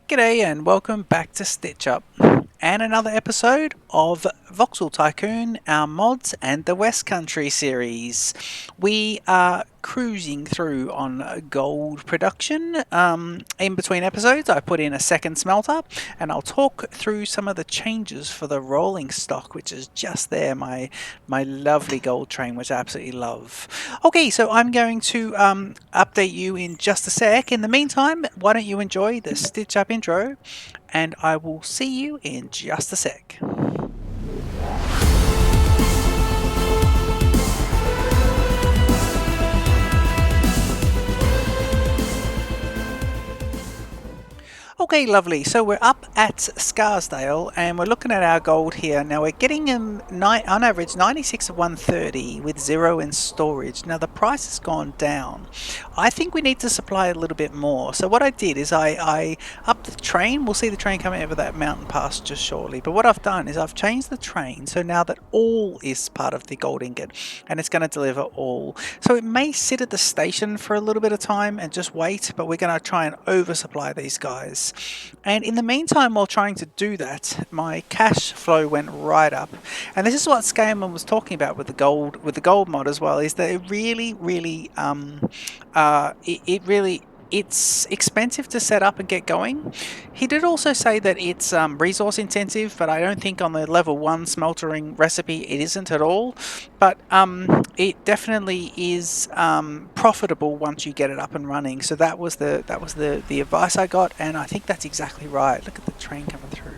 G'day and welcome back to Stitch Up and another episode of Voxel Tycoon, our mods and the West Country series. We are cruising through on gold production. In between episodes I put in a second smelter and I'll talk through some of the changes for the rolling stock, which is just there, my lovely gold train, which I absolutely love. Okay, so I'm going to update you in just a sec. In the meantime, why don't you enjoy the Stitch Up intro and I will see you in just a sec. Okay, lovely. So we're up at Scarsdale and we're looking at our gold here. Now we're getting on average 96 of 130 with 0 in storage. Now the price has gone down. I think we need to supply a little bit more. So what I did is I upped the train. We'll see the train coming over that mountain pass just shortly. But what I've done is I've changed the train so now that all is part of the gold ingot and it's going to deliver all. So it may sit at the station for a little bit of time and just wait, but we're going to try and oversupply these guys. And in the meantime, while trying to do that, my cash flow went right up. And this is what Scailman was talking about with the gold mod as well, is that it really it's expensive to set up and get going. He did also say that it's resource intensive, but I don't think on the level 1 smeltering recipe it isn't at all. But it definitely is profitable once you get it up and running. So that was the advice I got, and I think that's exactly right. Look at the train coming through.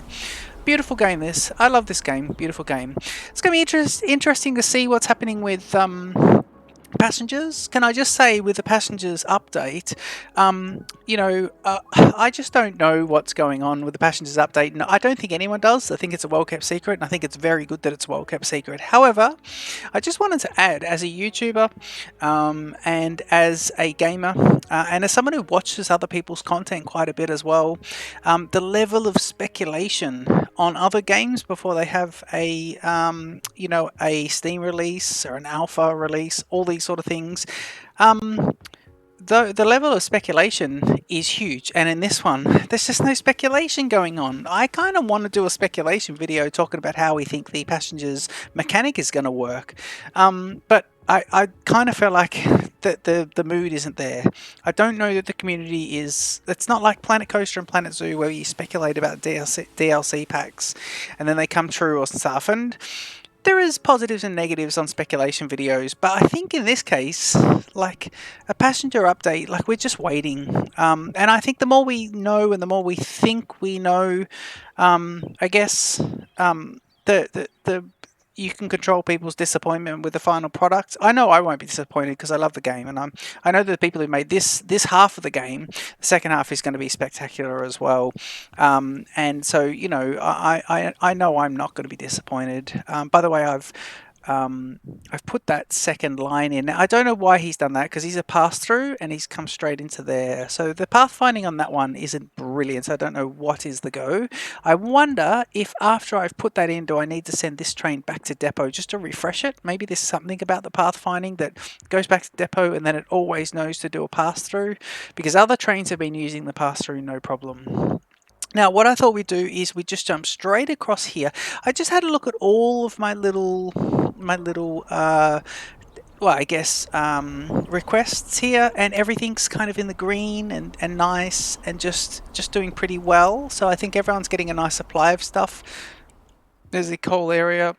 Beautiful game this. I love this game. Beautiful game. It's going to be interesting to see what's happening with passengers. Can I just say, with the passengers update, I just don't know what's going on with the passengers update, and I don't think anyone does. I think it's a well-kept secret, and I think it's very good that it's a well-kept secret. However, I just wanted to add, as a YouTuber and as a gamer and as someone who watches other people's content quite a bit as well, the level of speculation on other games before they have a Steam release or an alpha release, all these sort of things. The level of speculation is huge, and in this one, there's just no speculation going on. I kind of want to do a speculation video talking about how we think the passengers mechanic is going to work, but I kind of feel like the mood isn't there. I don't know that the community is. It's not like Planet Coaster and Planet Zoo where you speculate about DLC packs and then they come true or stuff. And there is positives and negatives on speculation videos, but I think in this case, like a passenger update, like we're just waiting. And I think the more we know and the more we think we know, I guess the you can control people's disappointment with the final product. I know I won't be disappointed because I love the game, and I know that the people who made this half of the game, the second half is going to be spectacular as well. And so I know I'm not going to be disappointed. By the way, I've put that second line in. Now, I don't know why he's done that because he's a pass-through and he's come straight into there. So the pathfinding on that one isn't brilliant. So I don't know what is the go. I wonder if after I've put that in, do I need to send this train back to depot just to refresh it? Maybe there's something about the pathfinding that goes back to depot and then it always knows to do a pass-through, because other trains have been using the pass-through no problem. Now, what I thought we'd do is we just jump straight across here. I just had a look at all of my little requests here, and everything's kind of in the green and nice and just doing pretty well. So I think everyone's getting a nice supply of stuff. There's the coal area.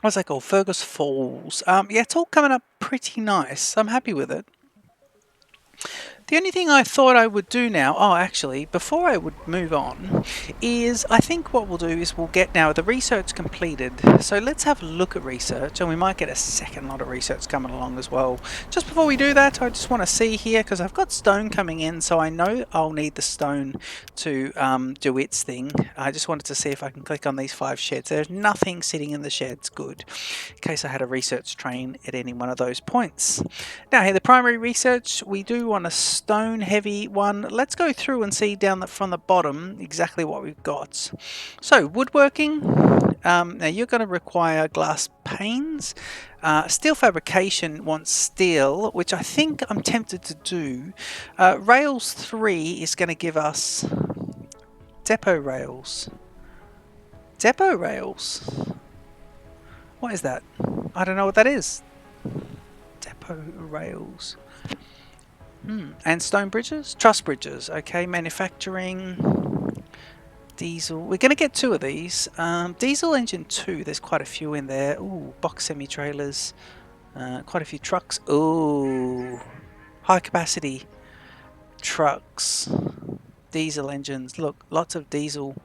What's that called? Fergus Falls. Yeah, it's all coming up pretty nice. I'm happy with it. The only thing I thought I would do now, actually, before I would move on, is I think what we'll do is we'll get now the research completed. So let's have a look at research, and we might get a second lot of research coming along as well. Just before we do that, I just want to see here, because I've got stone coming in, so I know I'll need the stone to do its thing. I just wanted to see if I can click on these 5 sheds. There's nothing sitting in the sheds, good, in case I had a research train at any one of those points. Now here, the primary research, we do want to stone heavy one. Let's go through and see from the bottom exactly what we've got. So woodworking, now you're going to require glass panes. Steel fabrication wants steel, which I think I'm tempted to do. Rails 3 is going to give us Depot rails. Depot rails. What is that? I don't know what that is. Depot rails. And stone bridges? Truss bridges. Okay, manufacturing. Diesel. We're going to get 2 of these. Diesel engine 2. There's quite a few in there. Ooh, box semi-trailers. Quite a few trucks. Ooh. High capacity trucks. Diesel engines. Look, lots of diesel.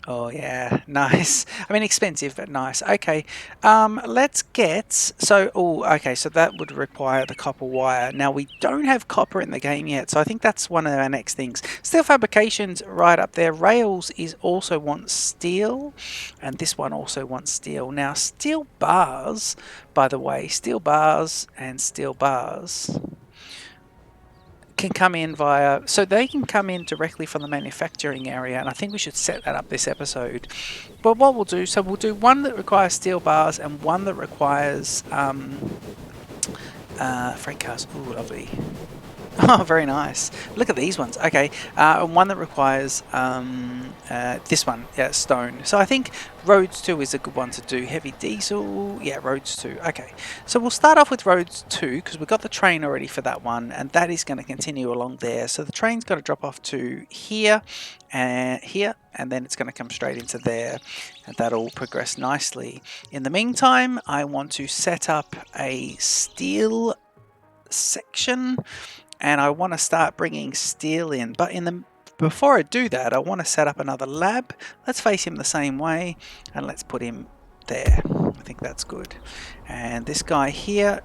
Oh yeah, nice. I mean, expensive, but nice. Okay, let's get, so, oh, okay, so that would require the copper wire. Now, we don't have copper in the game yet, so I think that's one of our next things. Steel fabrication's right up there. Rails is also wants steel, and this one also wants steel. Now, steel bars, by the way, steel bars and steel bars can come in via, so they can come in directly from the manufacturing area, and I think we should set that up this episode. But what we'll do, so we'll do one that requires steel bars and one that requires freight cars. Ooh, lovely. Oh, very nice. Look at these ones. Okay, and one that requires this one, yeah, stone. So I think Roads 2 is a good one to do. Heavy diesel, yeah, Roads 2. Okay, so we'll start off with Roads 2 because we've got the train already for that one, and that is going to continue along there. So the train's got to drop off to here and here, and then it's going to come straight into there, and that'll progress nicely. In the meantime, I want to set up a steel section, and I want to start bringing steel in, but before I do that, I want to set up another lab. Let's face him the same way, and let's put him there. I think that's good. And this guy here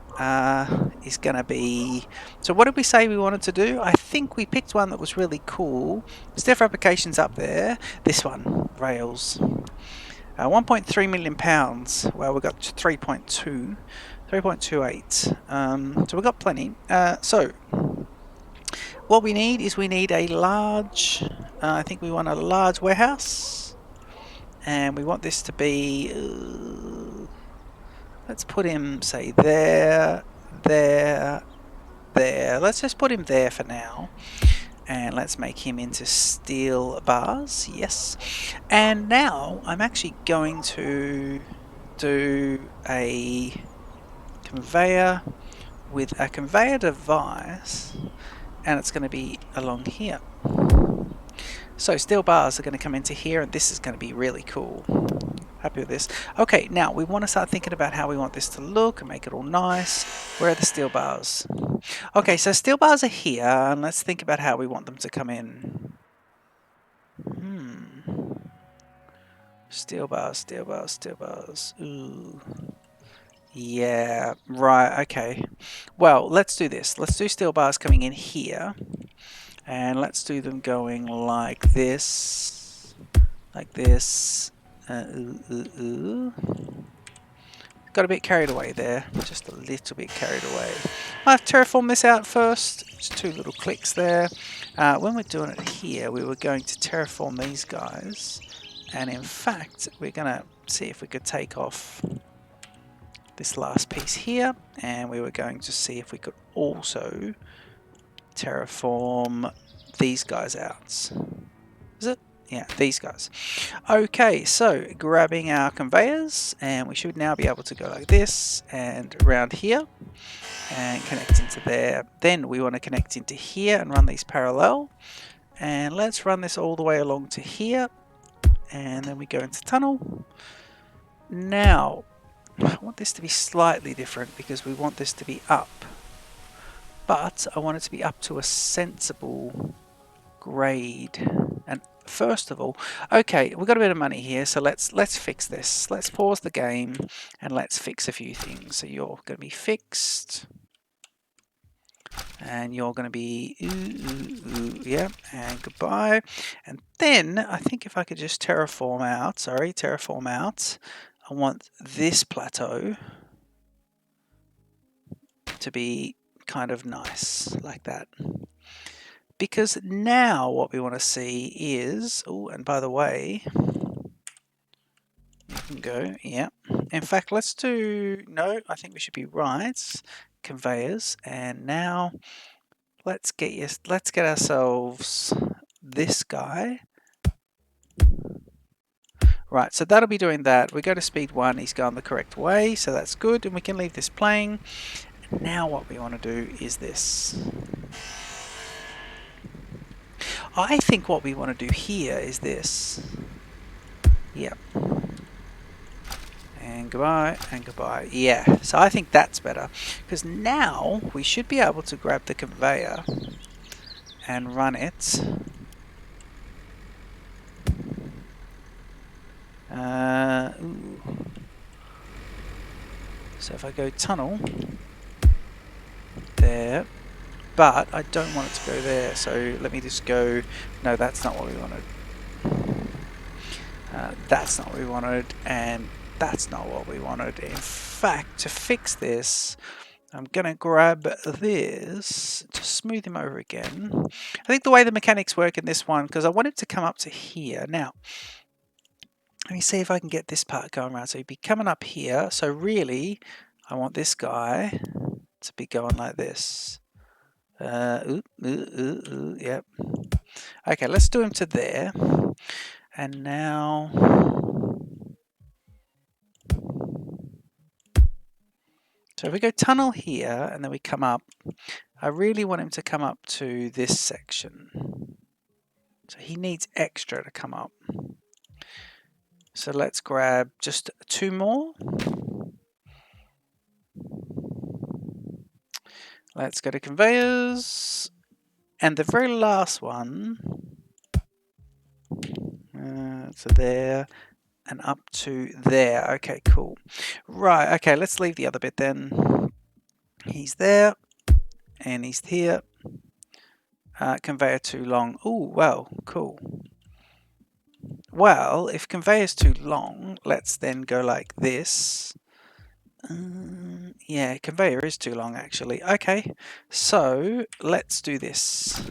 is going to be, so what did we say we wanted to do? I think we picked one that was really cool. Steel fabrication's up there. This one, rails. 1.3 million pounds. Well, we got 3.2. 3.28. So we've got plenty. So what we need is we need a large, I think we want a large warehouse, and we want this to be, let's put him, say, there, there, there. Let's just put him there for now, and let's make him into steel bars. Yes. And now I'm actually going to do a conveyor with a conveyor device, and it's going to be along here. So steel bars are going to come into here, and this is going to be really cool. Happy with this. Okay, now we want to start thinking about how we want this to look and make it all nice. Where are the steel bars? Okay, so steel bars are here, and let's think about how we want them to come in. Steel bars, steel bars, steel bars. Ooh. Yeah, right, okay. Well, let's do this. Let's do steel bars coming in here. And let's do them going like this. Like this. Got a bit carried away there. Just a little bit carried away. I have terraformed this out first. Just 2 little clicks there. When we're doing it here, we were going to terraform these guys. And in fact, we're going to see if we could take off this last piece here, and we were going to see if we could also terraform these guys out. Is it? Yeah, these guys. Okay, so grabbing our conveyors, and we should now be able to go like this and around here and connect into there. Then we want to connect into here and run these parallel, and let's run this all the way along to here, and then we go into tunnel. Now I want this to be slightly different because we want this to be up, but I want it to be up to a sensible grade. And first of all, okay, we've got a bit of money here, so let's fix this. Let's pause the game and let's fix a few things. So you're going to be fixed, and you're going to be yeah, and goodbye. And then I think if I could just terraform out, I want this plateau to be kind of nice, like that. Because now what we want to see is, oh, and by the way, you can go, yeah. In fact, let's do, no, I think we should be right. Conveyors, and now let's get ourselves this guy Right, so that'll be doing that. We go to speed 1, he's gone the correct way, so that's good, and we can leave this playing. And now what we want to do is this. I think what we want to do here is this. Yep. And goodbye, and goodbye. Yeah, so I think that's better. Because now we should be able to grab the conveyor and run it. Ooh. So if I go tunnel, there, but I don't want it to go there, so let me just go, no, that's not what we wanted. That's not what we wanted, and that's not what we wanted. In fact, to fix this, I'm going to grab this to smooth him over again. I think the way the mechanics work in this one, because I want it to come up to here. Now, let me see if I can get this part going around. So he'd be coming up here. So really, I want this guy to be going like this. Yep. Okay, let's do him to there. And now... So if we go tunnel here, and then we come up, I really want him to come up to this section. So he needs extra to come up. So let's grab just 2 more. Let's go to conveyors. And the very last one, so there, and up to there. Okay, cool. Right, okay, let's leave the other bit then. He's there, and he's here. Conveyor too long. Oh, well, cool. Well, if conveyor's too long, let's then go like this. Yeah, conveyor is too long actually. Okay, so let's do this.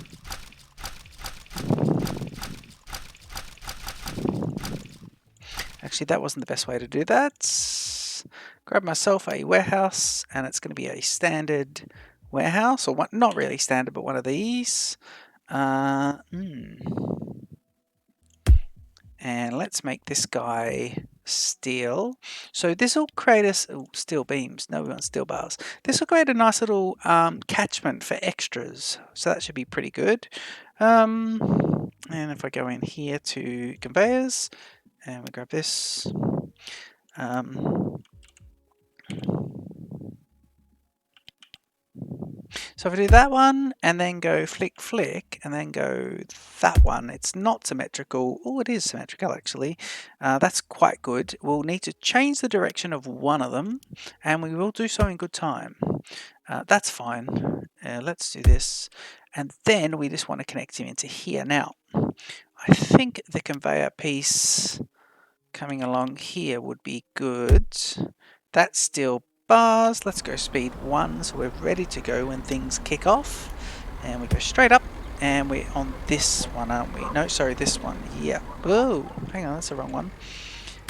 Actually, that wasn't the best way to do that. Grab myself a warehouse, and it's going to be a standard warehouse, or one, not really standard, but one of these. And let's make this guy steel. So this will create us steel beams. No, we want steel bars. This will create a nice little catchment for extras. So that should be pretty good. And if I go in here to conveyors, and we grab this. So if I do that one, and then go flick, flick, and then go that one, it's not symmetrical. Oh, it is symmetrical, actually. That's quite good. We'll need to change the direction of one of them, and we will do so in good time. That's fine. Let's do this. And then we just want to connect him into here. Now, I think the conveyor piece coming along here would be good. That's still bars. Let's go speed 1 so we're ready to go when things kick off. And we go straight up, and we're on this one, aren't we? No, sorry, this one. Yeah. Whoa, hang on, that's the wrong one.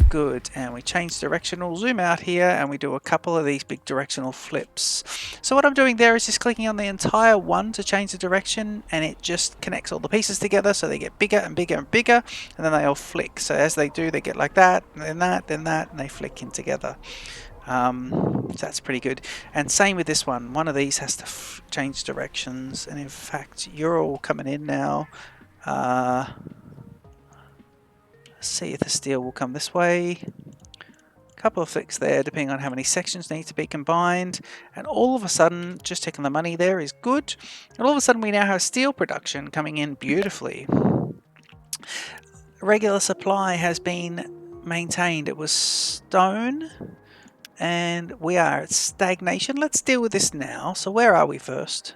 Good, and we change direction. We'll zoom out here, and we do a couple of these big directional flips. So what I'm doing there is just clicking on the entire one to change the direction, and it just connects all the pieces together so they get bigger and bigger and bigger, and then they all flick. So as they do, they get like that, and then that, then that, and they flick in together. So that's pretty good. And same with this one. One of these has to change directions, and in fact, you're all coming in now. See if the steel will come this way. A couple of flicks there, depending on how many sections need to be combined. And all of a sudden, just checking the money there is good. And all of a sudden, we now have steel production coming in beautifully. Regular supply has been maintained. It was stone, and we are at stagnation. Let's deal with this now. So where are we first?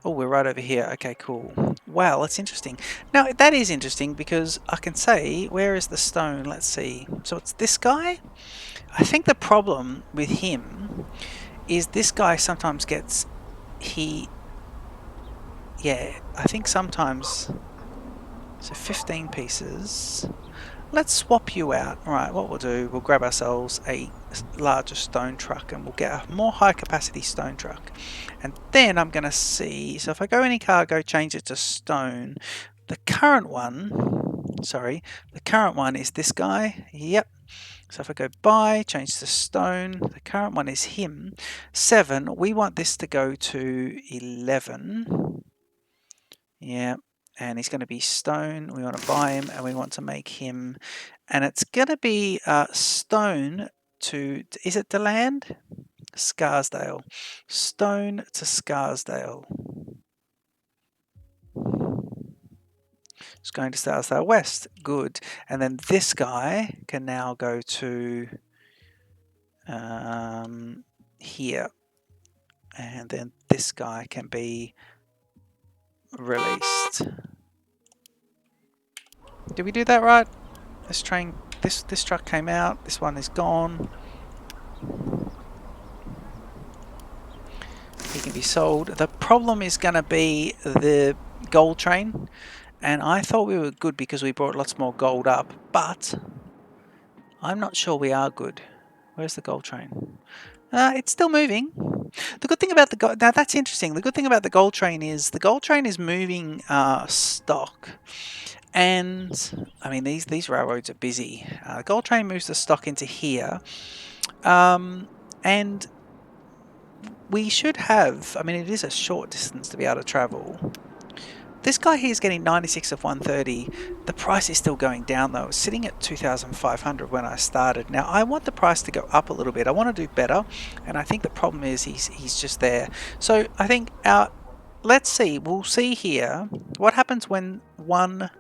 Oh, we're right over here. Okay, cool. Wow, that's interesting. Now, that is interesting because I can say, where is the stone? Let's see. So it's this guy. I think the problem with him is this guy sometimes gets... Yeah, I think sometimes... So 15 pieces. Let's swap you out. All right, what we'll do, we'll grab ourselves a larger stone truck, and we'll get a more high capacity stone truck. And then I'm going to see, so if I go any cargo, change it to stone. The current one sorry, the current one is this guy. Yep. So if I go buy, change to stone, the current one is him. 7, we want this to go to 11. Yeah, and he's going to be stone. We want to buy him and we want to make him, and it's going to be stone to, is it to land? Scarsdale. Stone to Scarsdale. It's going to Scarsdale West. Good. And then this guy can now go to here. And then this guy can be released. Did we do that right? This train, this truck came out. This one is gone. He can be sold. The problem is going to be the gold train. And I thought we were good because we brought lots more gold up. But I'm not sure we are good. Where's the gold train? It's still moving. The good thing about the gold, now that's interesting. The good thing about the gold train is moving stock. And I mean, these railroads are busy. The gold train moves the stock into here. And we should have, I mean, it is a short distance to be able to travel. This guy here is getting 96 of 130. The price is still going down though. It's sitting at 2,500 when I started. Now I want the price to go up a little bit. I want to do better, and I think the problem is he's just there. So I think let's see. We'll see here what happens when one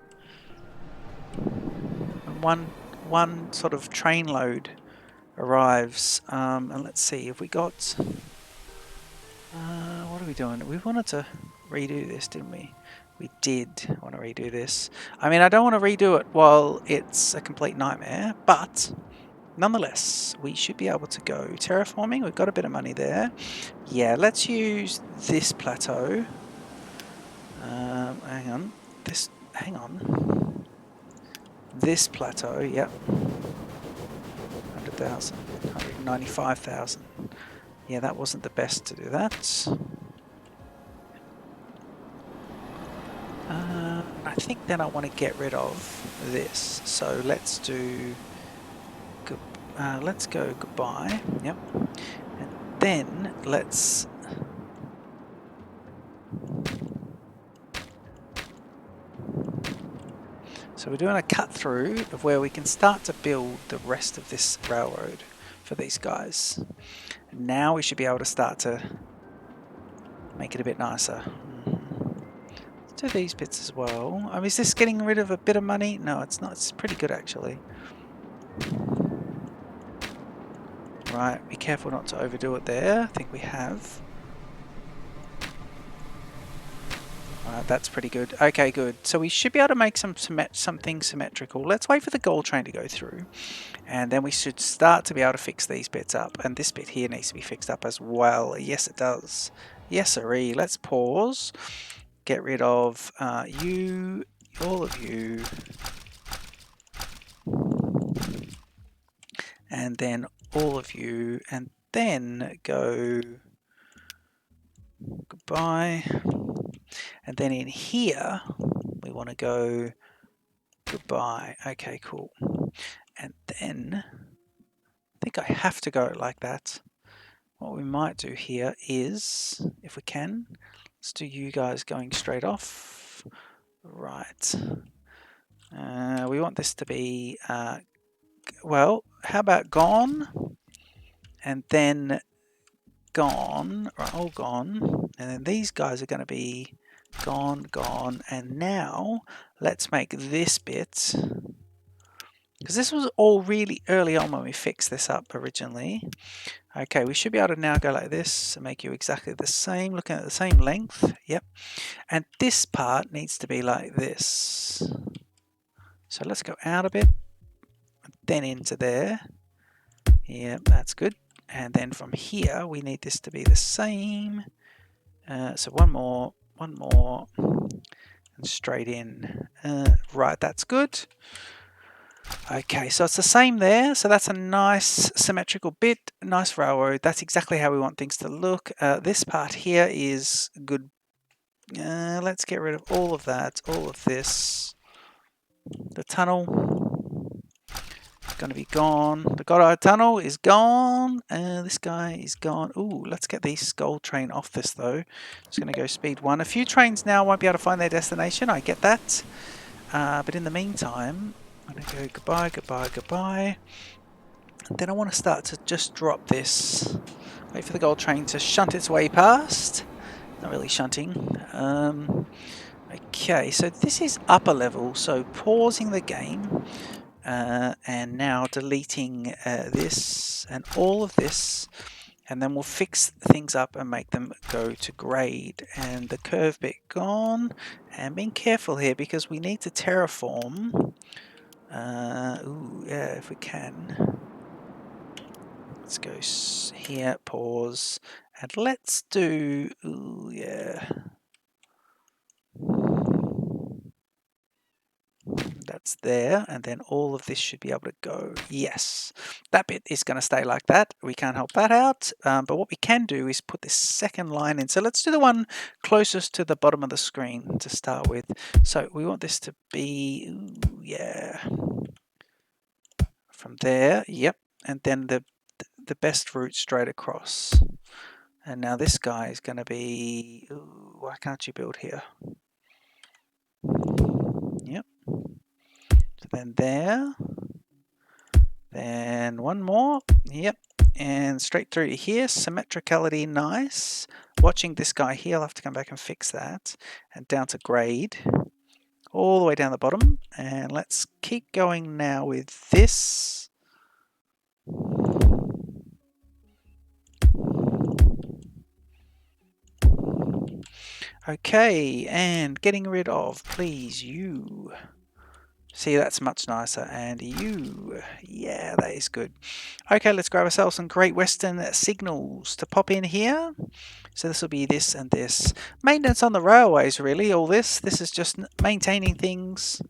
sort of train load arrives. And let's see if we got. What are we doing? We wanted to redo this, didn't we? We did want to redo this. I mean, I don't want to redo it while it's a complete nightmare, but nonetheless, we should be able to go terraforming. We've got a bit of money there. Yeah, let's use this plateau. Hang on. Hang on. This plateau, yep. 100,000, 195,000. Yeah, that wasn't the best to do that. I think then I want to get rid of this. So let's do. Let's go goodbye. Yep. And then let's. So we're doing a cut through of where we can start to build the rest of this railroad for these guys. And now we should be able to start to make it a bit nicer. Do these bits as well. I mean, is this getting rid of a bit of money? No, it's not. It's pretty good actually. Right, be careful not to overdo it there. I think we have. Right, that's pretty good. Okay, good. So we should be able to make something symmetrical. Let's wait for the gold train to go through, and then we should start to be able to fix these bits up. And this bit here needs to be fixed up as well. Yes, it does. Yes, sirree. Let's pause. Get rid of you, all of you, and then all of you, and then go goodbye. And then in here, we want to go goodbye. Okay, cool. And then I think I have to go like that. What we might do here is, if we can, let's do you guys going straight off. Right. We want this to be, well, how about gone? And then gone, right, all gone. And then these guys are going to be gone, gone. And now let's make this bit, because this was all really early on when we fixed this up originally. Okay, we should be able to now go like this and make you exactly the same, looking at the same length. Yep. And this part needs to be like this. So let's go out a bit, and then into there. Yep, that's good. And then from here, we need this to be the same. So one more, and straight in. Right, that's good. Okay, so it's the same there. So that's a nice symmetrical bit, nice railroad. That's exactly how we want things to look. This part here is good. Let's get rid of all of that, all of this. The tunnel going to be gone. The Goddard tunnel is gone. This guy is gone. Ooh, let's get the Skull train off this though. It's going to go speed 1. A few trains now won't be able to find their destination. I get that. But in the meantime, I'm going to go goodbye, goodbye, goodbye. And then I want to start to just drop this. Wait for the gold train to shunt its way past. Not really shunting. Okay, so this is upper level. So pausing the game. And now deleting this and all of this, and then we'll fix things up and make them go to grade. And the curve bit gone, and being careful here because we need to terraform. Ooh, yeah, if we can. Let's go here, pause, and let's do, ooh, yeah. That's there, and then all of this should be able to go. Yes, that bit is going to stay like that. We can't help that out, but what we can do is put this second line in. So let's do the one closest to the bottom of the screen to start with. So we want this to be, ooh, yeah, from there, yep, and then the best route straight across. And now this guy is going to be, ooh, why can't you build here? Yep. So then there, then one more, yep, and straight through to here, symmetricality, nice. Watching this guy here, I'll have to come back and fix that, and down to grade, all the way down the bottom, and let's keep going now with this. Okay, and getting rid of, please, you. See, that's much nicer. And you, yeah, that is good. Okay, let's grab ourselves some Great Western signals to pop in here. So this will be this and this. Maintenance on the railways, really, all this. This is just maintaining things.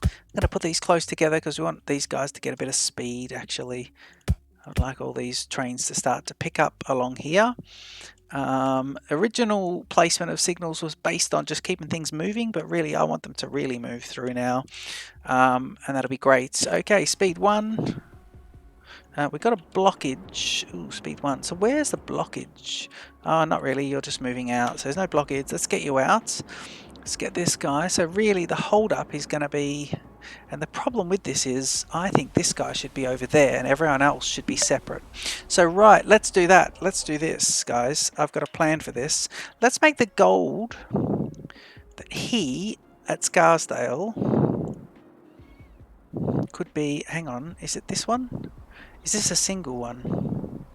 I'm going to put these close together because we want these guys to get a bit of speed, actually. I'd like all these trains to start to pick up along here. Original placement of signals was based on just keeping things moving, but really I want them to really move through now, and that'll be great. Okay, speed 1. We've got a blockage. Ooh, speed 1. So where's the blockage? Oh, not really. You're just moving out. So there's no blockage. Let's get you out. Let's get this guy. So really the hold up is going to be, and the problem with this is I think this guy should be over there and everyone else should be separate. So right, let's do that. Let's do this, guys. I've got a plan for this. Let's make the gold that he at Scarsdale could be, hang on, is it this one? Is this a single one?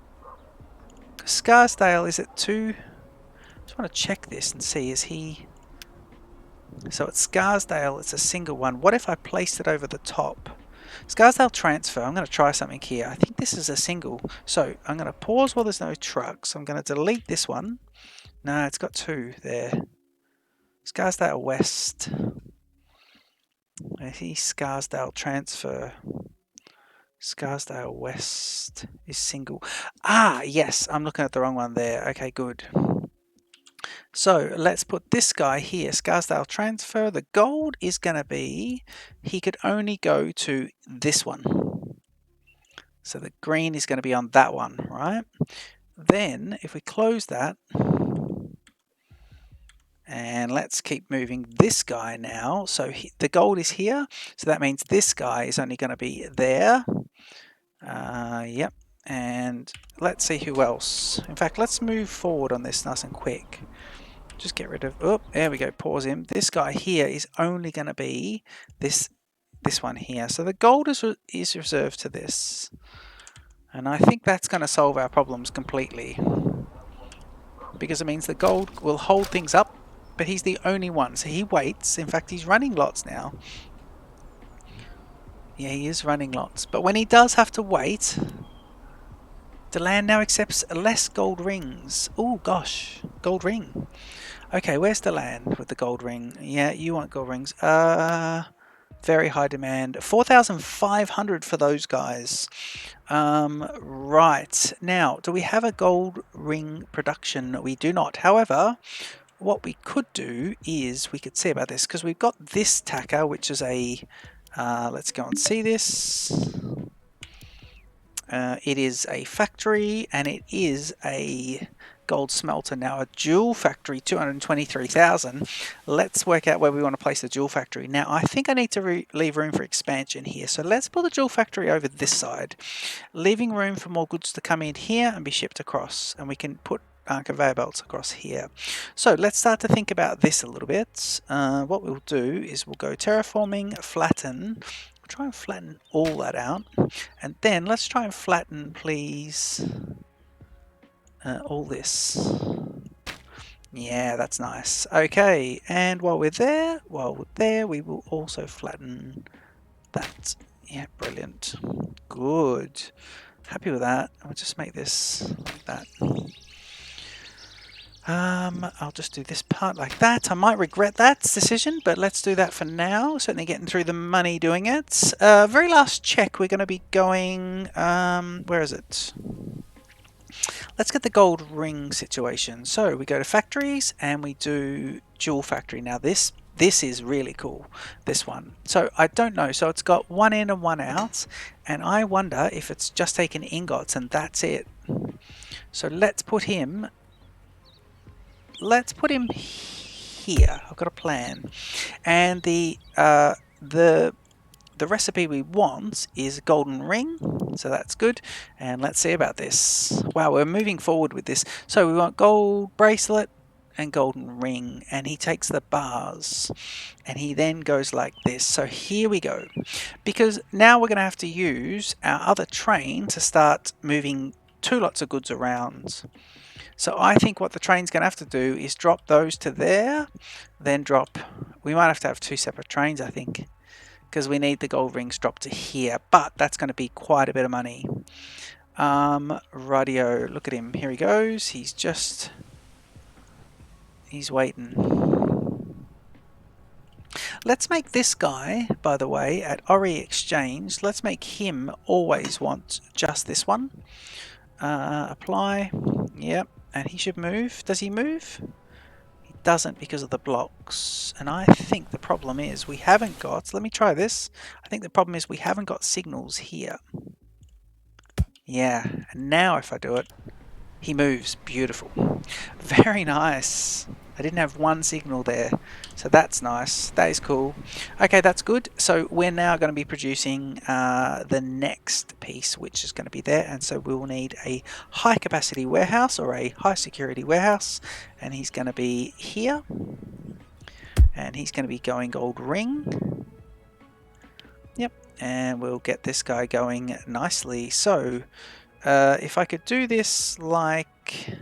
Scarsdale, is it 2? I just want to check this and see, is he... So at Scarsdale, it's a single one. What if I placed it over the top? Scarsdale transfer, I'm going to try something here. I think this is a single. So I'm going to pause while there's no trucks. I'm going to delete this one. No, it's got 2 there. Scarsdale West. I see Scarsdale transfer. Scarsdale West is single. Ah, yes, I'm looking at the wrong one there. Okay, good. So let's put this guy here, Scarsdale transfer. The gold is going to be, he could only go to this one. So the green is going to be on that one, right? Then if we close that, and let's keep moving this guy now. So the gold is here. So that means this guy is only going to be there. Yep. And let's see who else. In fact, let's move forward on this nice and quick. Just get rid of, oh, there we go, pause him. This guy here is only going to be this one here. So the gold is reserved to this. And I think that's going to solve our problems completely. Because it means the gold will hold things up, but he's the only one. So he waits. In fact, he's running lots now. Yeah, he is running lots. But when he does have to wait, the land now accepts less gold rings. Oh, gosh, gold ring. Okay, where's the land with the gold ring? Yeah, you want gold rings. Very high demand. 4,500 for those guys. Right. Now, do we have a gold ring production? We do not. However, what we could do is we could see about this, because we've got this tacker, which is a, let's go and see this. It is a factory, and it is a gold smelter. Now, a jewel factory, 223,000. Let's work out where we want to place the jewel factory. Now, I think I need to leave room for expansion here. So let's put the jewel factory over this side, leaving room for more goods to come in here and be shipped across. And we can put conveyor belts across here. So let's start to think about this a little bit. What we'll do is we'll go terraforming, flatten. We'll try and flatten all that out. And then let's try and flatten, please, all this. Yeah, that's nice. Okay, and while we're there, we will also flatten that. Yeah, brilliant. Good. Happy with that. I'll just make this like that. I'll just do this part like that. I might regret that decision, but let's do that for now. Certainly getting through the money doing it. Very last check, we're going to be going, where is it? Let's get the gold ring situation. So we go to factories and we do jewel factory. Now this is really cool, this one. So I don't know, so it's got one in and one out, and I wonder if it's just taken ingots and that's it. So let's put him here. I've got a plan, and the recipe we want is golden ring, so that's good. And let's see about this. Wow, we're moving forward with this. So we want gold bracelet and golden ring, and he takes the bars and he then goes like this. So here we go, because now we're going to have to use our other train to start moving two lots of goods around. So I think what the train's going to have to do is drop those to there, then drop, we might have to have two separate trains, I think, because we need the gold rings dropped to here, but that's going to be quite a bit of money. Radio, look at him, here he goes, he's waiting. Let's make this guy, by the way, at Ori Exchange, let's make him always want just this one. Apply, yep, and he should move. Does he move? He doesn't because of the blocks, and I think the problem is we haven't got, let me try this, I think the problem is we haven't got signals here. Yeah, and now if I do it, he moves. Beautiful. Very nice. I didn't have one signal there, so that's nice. That is cool. Okay, that's good. So we're now going to be producing the next piece, which is going to be there, and so we will need a high capacity warehouse or a high security warehouse, and he's going to be here, and he's going to be going gold ring. Yep, and we'll get this guy going nicely. So if I could do this like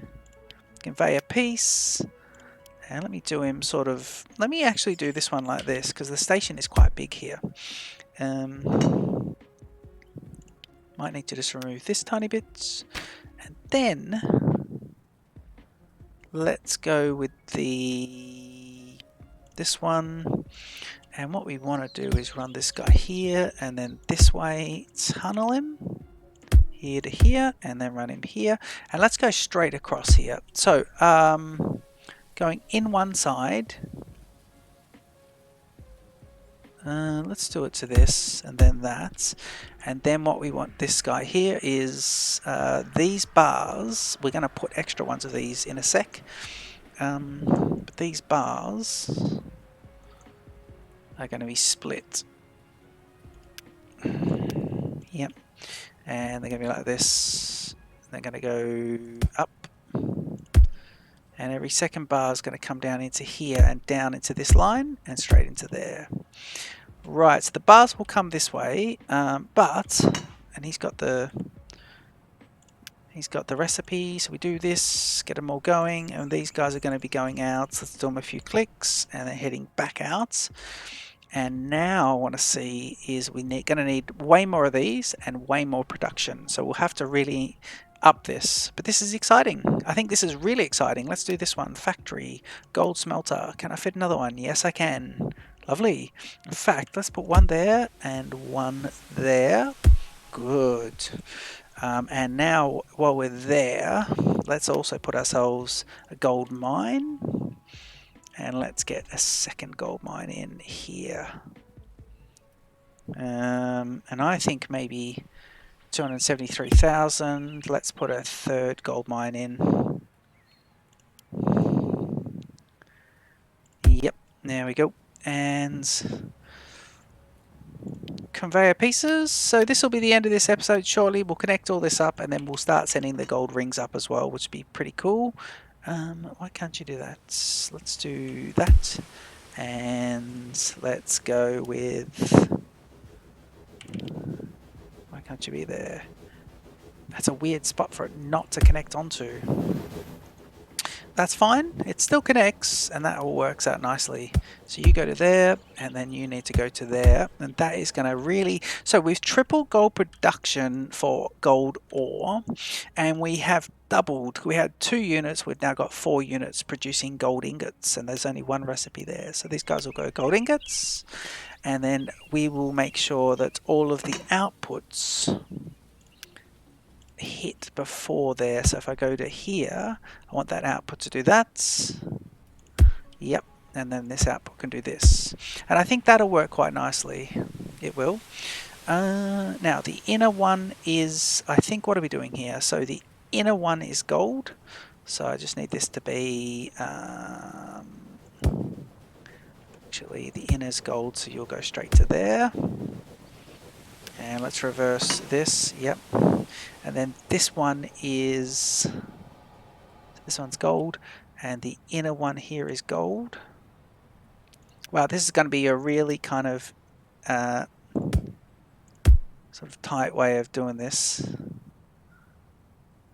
conveyor piece, and let me do him sort of, let me actually do this one like this, because the station is quite big here. Might need to just remove this tiny bit, and then let's go with this one, and what we want to do is run this guy here, and then this way tunnel him here to here, and then run him here, and let's go straight across here. So going in one side, let's do it to this and then that, and then what we want this guy here is these bars, we're going to put extra ones of these in a sec, but these bars are going to be split. Yep, and they're going to be like this, they're going to go up, and every second bar is going to come down into here and down into this line and straight into there. Right, so the bars will come this way, and he's got the recipe, so we do this, get them all going, and these guys are going to be going out, so let's do them a few clicks, and they're heading back out. And now I want to see is going to need way more of these and way more production, so we'll have to really up this, but this is exciting. I think this is really exciting. Let's do this one. Factory, gold smelter. Can I fit another one? Yes, I can. Lovely. In fact, let's put one there and one there. Good. And now while we're there, let's also put ourselves a gold mine. And let's get a second gold mine in here. And I think maybe 273,000. Let's put a third gold mine in. Yep, there we go. And conveyor pieces. So this will be the end of this episode shortly. We'll connect all this up and then we'll start sending the gold rings up as well, which would be pretty cool. Why can't you do that? Let's do that. And let's go with... Why can't you be there? That's a weird spot for it not to connect onto. That's fine, it still connects and that all works out nicely. So you go to there and then you need to go to there, and that is going to really... So we've tripled gold production for gold ore, and we have doubled. We had 2 units, we've now got 4 units producing gold ingots, and there's only one recipe there. So these guys will go gold ingots, and then we will make sure that all of the outputs hit before there. So if I go to here, I want that output to do that. Yep, and then this output can do this. And I think that'll work quite nicely. It will. Now the inner one is, I think, what are we doing here? So the inner one is gold. So I just need this to be, actually the inner's gold, so you'll go straight to there. And let's reverse this, yep. And then this one is, this one's gold, and the inner one here is gold. Wow, this is going to be a really kind of sort of tight way of doing this.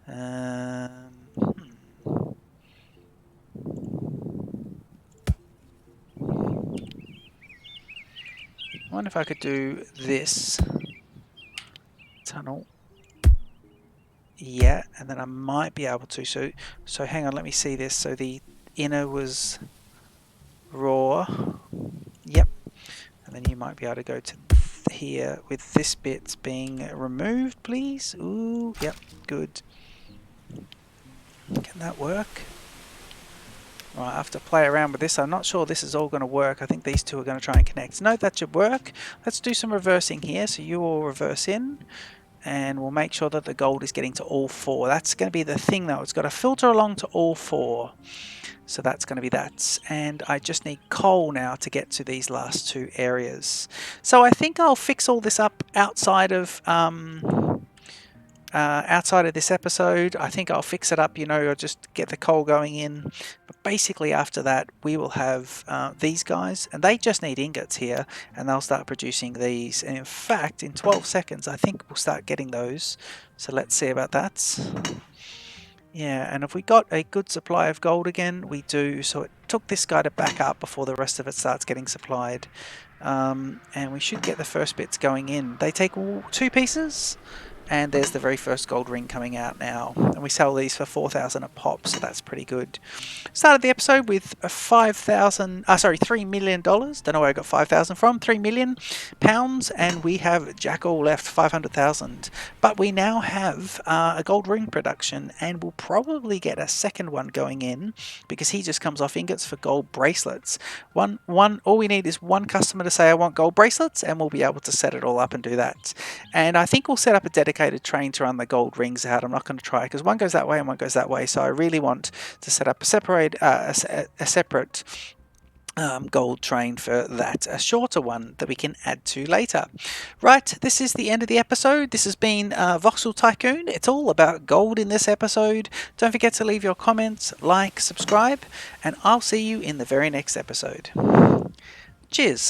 I wonder if I could do this tunnel. Yeah, and then I might be able to. So hang on, let me see this. So the inner was raw. Yep. And then you might be able to go to here with this bit being removed, please. Ooh, yep, good. Can that work? Right, I have to play around with this. I'm not sure this is all going to work. I think these two are going to try and connect. No, that should work. Let's do some reversing here. So you all reverse in, and we'll make sure that the gold is getting to all 4. That's going to be the thing though. It's got to filter along to all 4. So that's going to be that. And I just need coal now to get to these last 2 areas. So I think I'll fix all this up outside of this episode. I think I'll fix it up, you know, I'll just get the coal going in. But basically after that we will have these guys, and they just need ingots here, and they'll start producing these. And in fact in 12 seconds I think we'll start getting those. So let's see about that. Yeah, and if we got a good supply of gold again, we do. So it took this guy to back up before the rest of it starts getting supplied. And we should get the first bits going in. They take 2 pieces. And there's the very first gold ring coming out now. And we sell these for 4,000 a pop, so that's pretty good. Started the episode with a $3 million. Don't know where I got 5,000 from. £3 million. And we have Jaco left 500,000. But we now have a gold ring production, and we'll probably get a second one going in because he just comes off ingots for gold bracelets. All we need is one customer to say I want gold bracelets, and we'll be able to set it all up and do that. And I think we'll set up a dedicated train to run the gold rings out. I'm not going to try because one goes that way and one goes that way, so I really want to set up a separate gold train for that, a shorter one that we can add to later. Right, this is the end of the episode. This has been Voxel Tycoon. It's all about gold in this episode. Don't forget to leave your comments, like, subscribe, and I'll see you in the very next episode. Cheers.